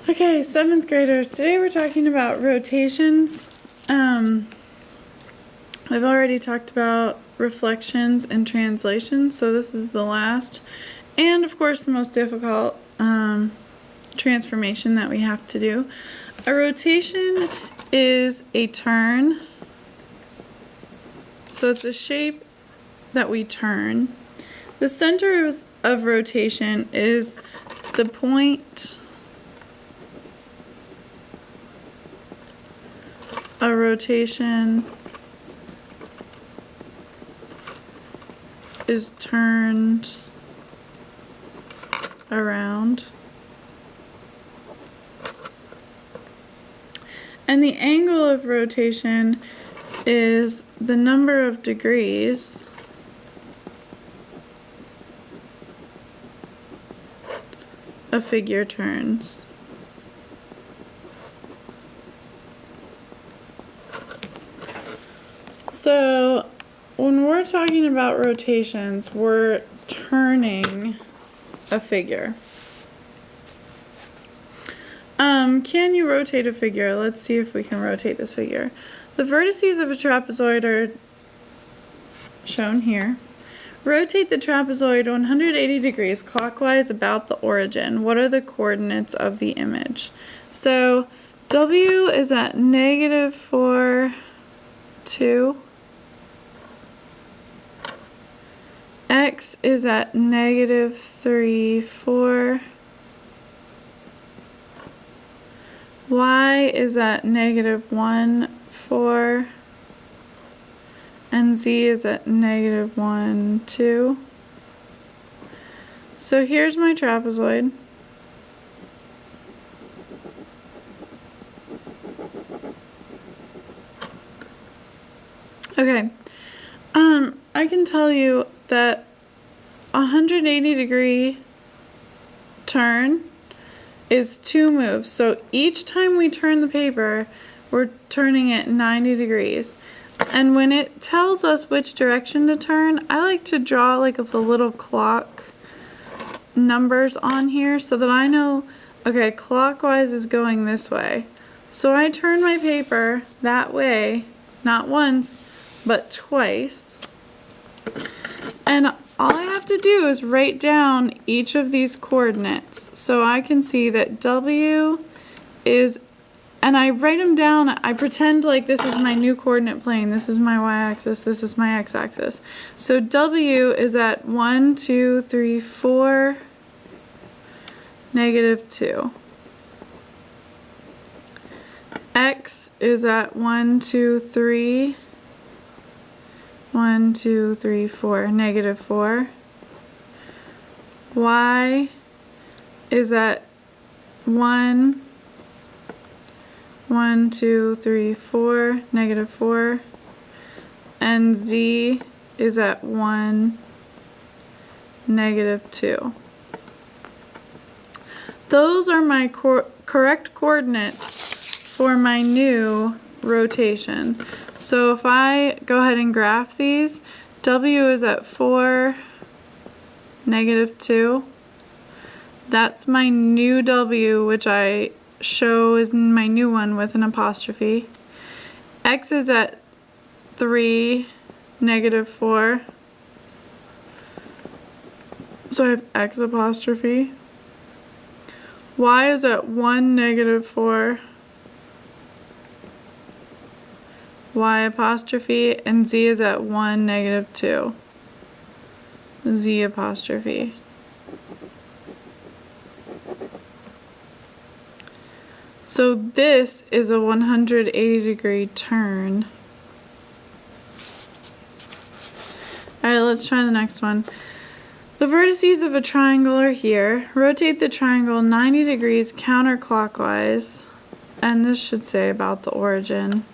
Okay, 7th graders. Today we're talking about rotations. I've already talked about reflections and translations, so this is the last and of course the most difficult transformation that we have to do. A rotation is a turn, so it's a shape that we turn. The center of rotation is the point a rotation is turned around. And the angle of rotation is the number of degrees a figure turns. So when we're talking about rotations, we're turning a figure. Can you rotate a figure? Let's see if we can rotate this figure. The vertices of a trapezoid are shown here. Rotate the trapezoid 180 degrees clockwise about the origin. What are the coordinates of the image? So W is at -4, 2. X is at -3, 4. Y is at -1, 4. And Z is at -1, 2. So here's my trapezoid. Okay, I can tell you that 180 degree turn is 2 moves. So each time we turn the paper, we're turning it 90 degrees. And when it tells us which direction to turn, I like to draw like the little clock numbers on here so that I know, okay, clockwise is going this way. So I turn my paper that way, not once, but twice. And all I have to do is write down each of these coordinates. So I can see that W is, and I write them down, I pretend like this is my new coordinate plane, this is my y-axis, this is my x-axis. So W is at 1, 2, 3, 4, -2. X is at 1, 2, 3, 1, 2, 3, 4, -4. Y is at 1, 1, 2, 3, 4, -4. And Z is at 1, -2. Those are my correct coordinates for my new rotation. So if I go ahead and graph these, W is at 4, -2. That's my new W, which I show is my new one with an apostrophe. X is at 3, -4. So I have X apostrophe. Y is at 1, -4. Y apostrophe, and Z is at 1, -2. Z apostrophe. So this is a 180 degree turn. Alright, let's try the next one. The vertices of a triangle are here. Rotate the triangle 90 degrees counterclockwise, and this should say about the origin.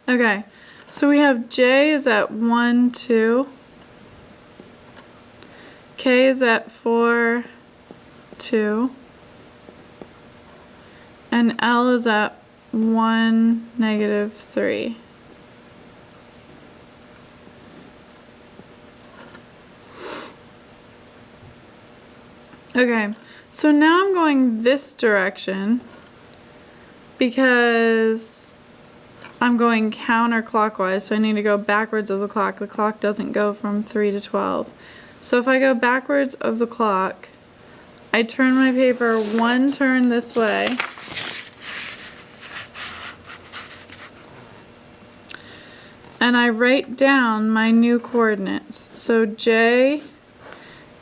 Okay, so we have J is at 1, 2. K is at 4, 2. And L is at 1, -3. Okay, so now I'm going this direction because I'm going counterclockwise, so I need to go backwards of the clock. The clock doesn't go from 3 to 12. So if I go backwards of the clock, I turn my paper one turn this way. And I write down my new coordinates. So J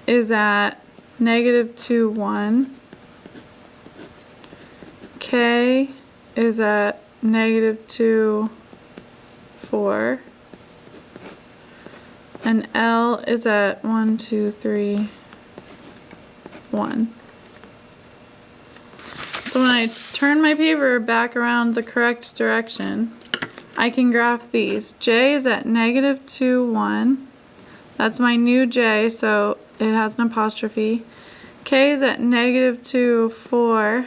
is at -2, 1. K is at -2, 4. And L is at 1, 2, 3, 1. So when I turn my paper back around the correct direction, I can graph these. J is at -2, 1. That's my new J, so it has an apostrophe. K is at -2, 4.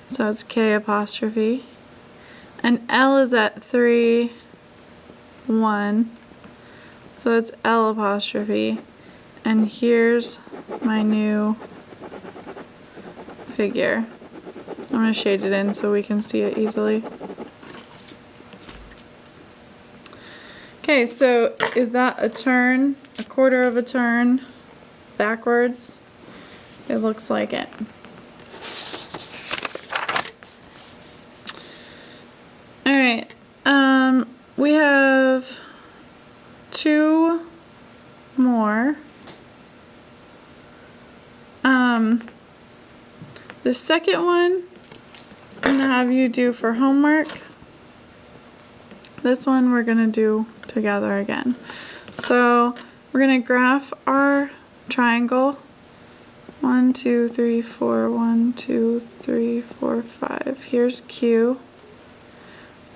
So it's K apostrophe. And L is at 3, 1. So it's L apostrophe. And here's my new figure. I'm going to shade it in so we can see it easily. Okay, so is that a turn, a quarter of a turn backwards? It looks like it. Alright, we have 2 more. The second one I'm going to have you do for homework. This one we're going to do together again. So we're going to graph our triangle. 1, 2, 3, 4, 1, 2, 3, 4, 5. Here's Q.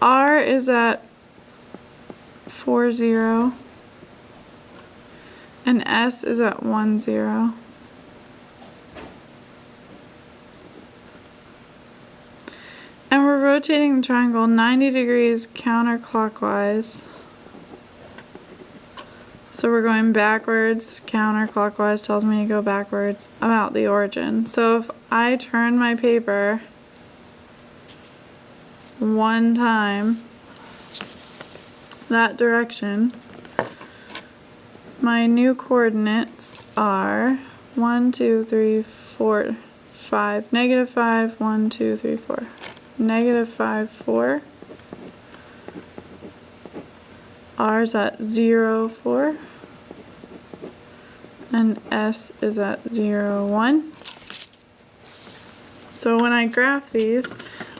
R is at 4, 0. And S is at 1, 0. And we're rotating the triangle 90 degrees counterclockwise. So we're going backwards. Counterclockwise tells me to go backwards about the origin. So if I turn my paper one time that direction, my new coordinates are 1, 2, 3, 4, 5, -5, 1, 2, 3, 4. -5, 4. R's at 0, 4. And S is at 0, 1. So when I graph these,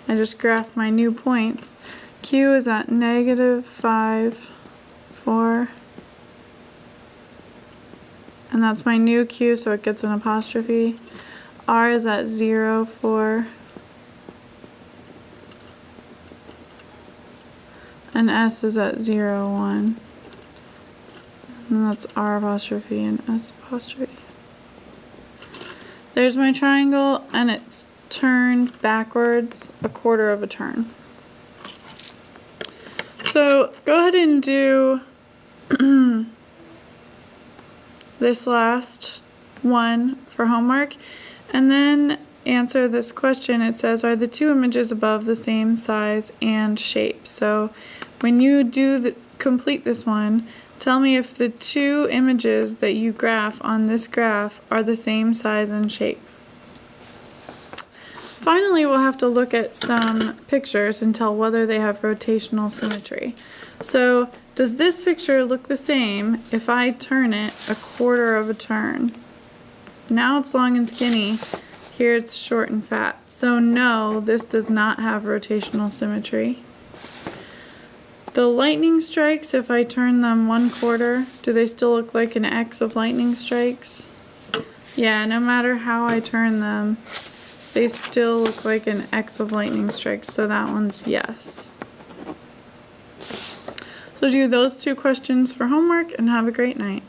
I just graph my new points. Q is at -5, 4. And that's my new Q, so it gets an apostrophe. R is at 0, 4. And S is at 0, 1. And that's R apostrophe and S apostrophe. There's my triangle, and it's turned backwards a quarter of a turn. So go ahead and do this last one for homework, and then answer this question. It says, are the two images above the same size and shape? So when you do complete this one, tell me if the two images that you graph on this graph are the same size and shape. Finally, we'll have to look at some pictures and tell whether they have rotational symmetry. So does this picture look the same if I turn it a quarter of a turn? Now it's long and skinny. Here it's short and fat. So no, this does not have rotational symmetry. The lightning strikes, if I turn them 1/4, do they still look like an X of lightning strikes? Yeah, no matter how I turn them, they still look like an X of lightning strikes, so that one's yes. So do those two questions for homework and have a great night.